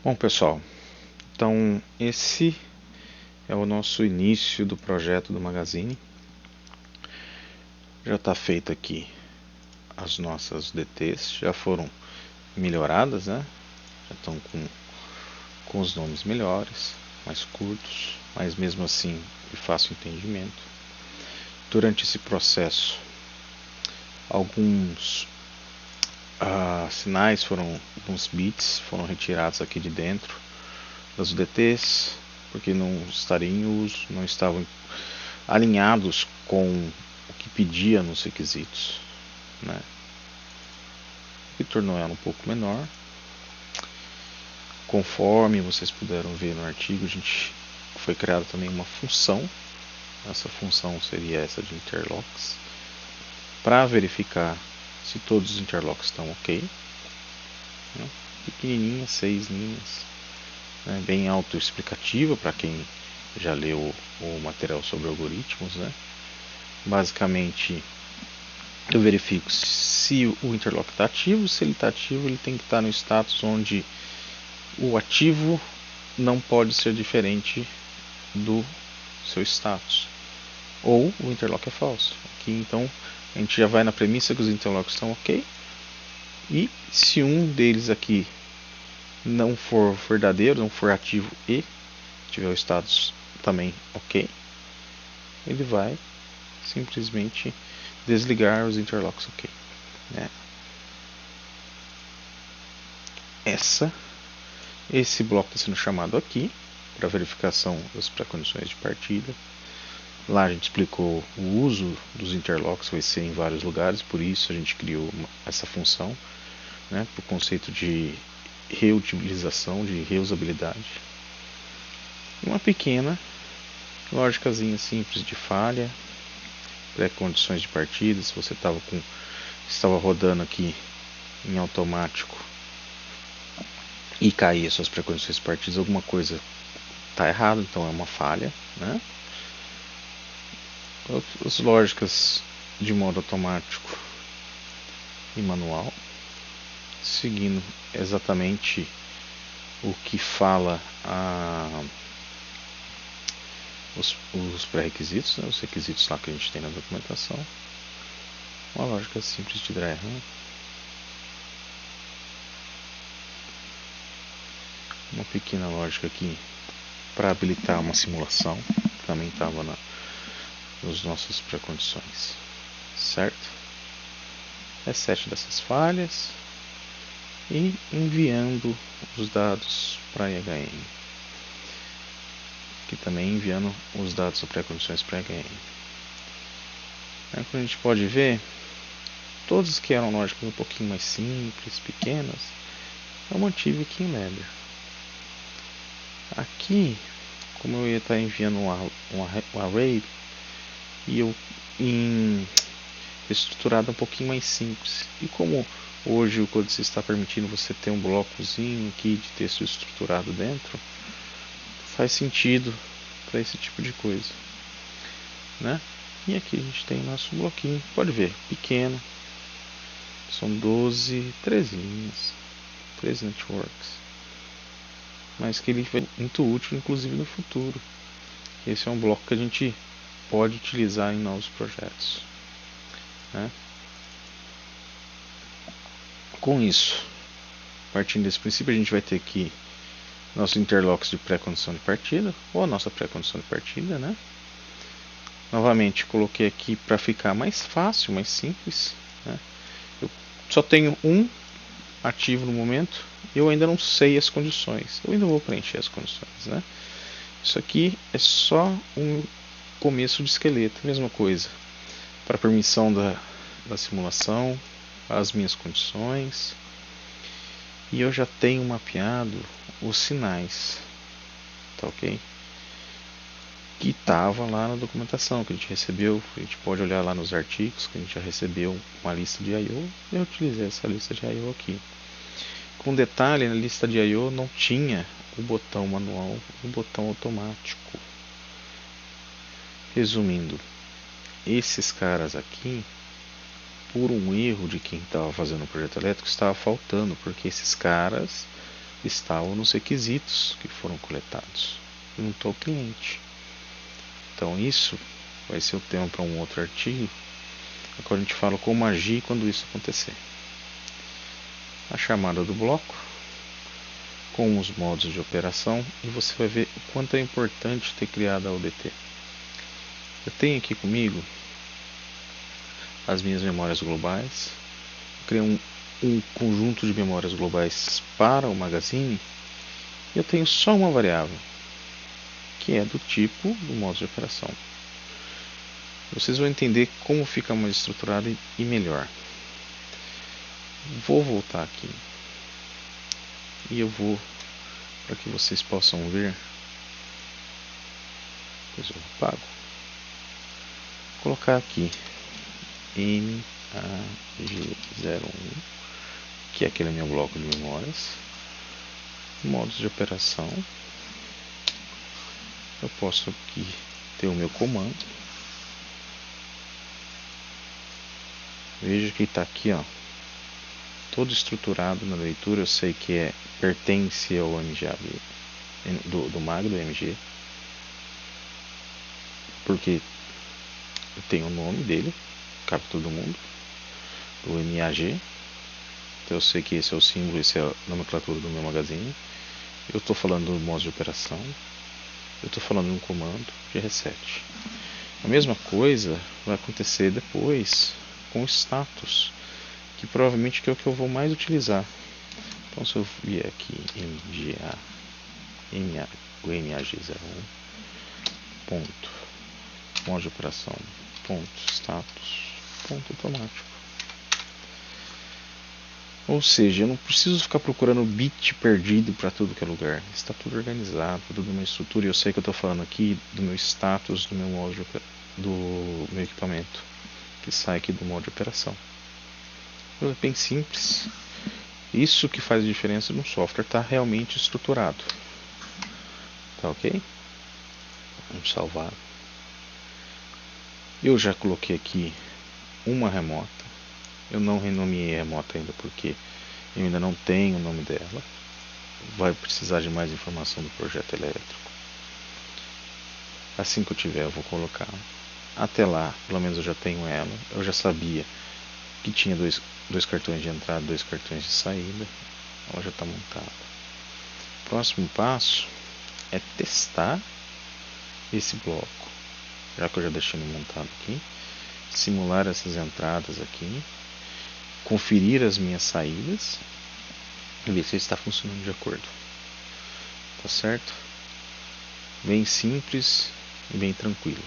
Bom, pessoal, então esse é o nosso início do projeto do Magazine. Já está feito aqui as nossas DTs, já foram melhoradas, né? Já estão com os nomes melhores, mais curtos, mas mesmo assim de fácil entendimento. Durante esse processo, alguns sinais alguns bits foram retirados aqui de dentro das UDTs, porque não estariam em uso, não estavam alinhados com o que pedia nos requisitos, né? O que tornou ela um pouco menor. Conforme vocês puderam ver no artigo, foi criada também uma função. Essa função seria essa de interlocks, para verificar se todos os interlocks estão ok, né? Pequenininha, 6 linhas, né? Bem autoexplicativa para quem já leu o material sobre algoritmos, né? Basicamente, eu verifico se o interlock está ativo. Se ele está ativo, ele tem que estar no status onde o ativo não pode ser diferente do seu status, ou o interlock é falso. Aqui então a gente já vai na premissa que os interlocks estão ok, e se um deles aqui não for verdadeiro, não for ativo e tiver o status também ok, ele vai simplesmente desligar os interlocks ok, né? Esse bloco está sendo chamado aqui para verificação das pré-condições de partida. Lá a gente explicou o uso dos interlocks, vai ser em vários lugares, por isso a gente criou essa função, né, para o conceito de reutilização, de reusabilidade. Uma pequena lógicazinha simples de falha, pré-condições de partida. Se você estava rodando aqui em automático e cair as suas pré-condições de partida, alguma coisa está errada, então é uma falha, né? As lógicas de modo automático e manual, seguindo exatamente o que fala os pré-requisitos, né? Os requisitos lá que a gente tem na documentação. Uma lógica simples de dry run. Uma pequena lógica aqui para habilitar uma simulação, também estava nas nossas pré-condições, certo? Reset dessas falhas e enviando os dados para a IHM. Aqui também enviando os dados ou pré-condições para a IHM. Como a gente pode ver, todas que eram lógicas um pouquinho mais simples, pequenas, eu mantive aqui em Ladder. Aqui, como eu ia estar enviando um array, e eu estruturado um pouquinho mais simples. E como hoje o Codesys está permitindo você ter um blocozinho aqui de texto estruturado dentro, faz sentido para esse tipo de coisa, né? E aqui a gente tem nosso bloquinho, pode ver, pequeno, são 13 linhas, 13 networks, mas que ele vai ser muito útil inclusive no futuro. Esse é um bloco que a gente pode utilizar em novos projetos, né? Com isso, partindo desse princípio, a gente vai ter aqui nossos interlocks de pré-condição de partida, ou a nossa pré-condição de partida, né? Novamente, coloquei aqui para ficar mais fácil, mais simples, né? Eu só tenho um ativo no momento, eu ainda não sei as condições, eu ainda vou preencher as condições, né? Isso aqui é só um começo de esqueleto, mesma coisa, para permissão da simulação, as minhas condições, e eu já tenho mapeado os sinais, tá ok? Que estava lá na documentação que a gente recebeu. A gente pode olhar lá nos artigos que a gente já recebeu uma lista de I/O. Eu utilizei essa lista de I/O aqui. Com detalhe, na lista de I/O não tinha o botão manual, o botão automático. Resumindo, esses caras aqui, por um erro de quem estava fazendo o projeto elétrico, estava faltando, porque esses caras estavam nos requisitos que foram coletados, junto ao cliente. Então isso vai ser o tema para um outro artigo. Agora a gente fala como agir quando isso acontecer. A chamada do bloco, com os modos de operação, e você vai ver o quanto é importante ter criado a ODT. Eu tenho aqui comigo as minhas memórias globais. Eu criei um conjunto de memórias globais para o Magazine. E eu tenho só uma variável, que é do tipo do modo de operação. Vocês vão entender como fica mais estruturado e melhor. Vou voltar aqui e eu vou, para que vocês possam ver, depois eu apago, colocar aqui MAG01, que é aquele meu bloco de memórias, modos de operação. Eu posso aqui ter o meu comando. Veja que está aqui, ó, todo estruturado na leitura. Eu sei que pertence ao MGA do MAG, do MG, porque tem o nome dele, cabe todo mundo, do MAG. Então eu sei que esse é o símbolo, esse é a nomenclatura do meu magazine. Eu estou falando do modo de operação, eu estou falando de um comando de reset. A mesma coisa vai acontecer depois com o status, que provavelmente é o que eu vou mais utilizar. Então se eu vier aqui o MAG01, ponto, modo de operação, ponto, status, ponto automático. Ou seja, eu não preciso ficar procurando bit perdido para tudo que é lugar. Está tudo organizado, tudo numa estrutura. E eu sei que eu estou falando aqui do meu status, do meu modo do meu equipamento, que sai aqui do modo de operação. É bem simples. Isso que faz a diferença no software estar realmente estruturado. Tá ok? Vamos salvar. Eu já coloquei aqui uma remota. Eu não renomeei a remota ainda porque eu ainda não tenho o nome dela. Vai precisar de mais informação do projeto elétrico. Assim que eu tiver, eu vou colocar. Até lá, pelo menos eu já tenho ela. Eu já sabia que tinha dois cartões de entrada, 2 cartões de saída. Ela já está montada. O próximo passo é testar esse bloco, já que eu já deixei ele montado aqui. Simular essas entradas aqui, conferir as minhas saídas e ver se está funcionando de acordo. Tá certo? Bem simples e bem tranquilo.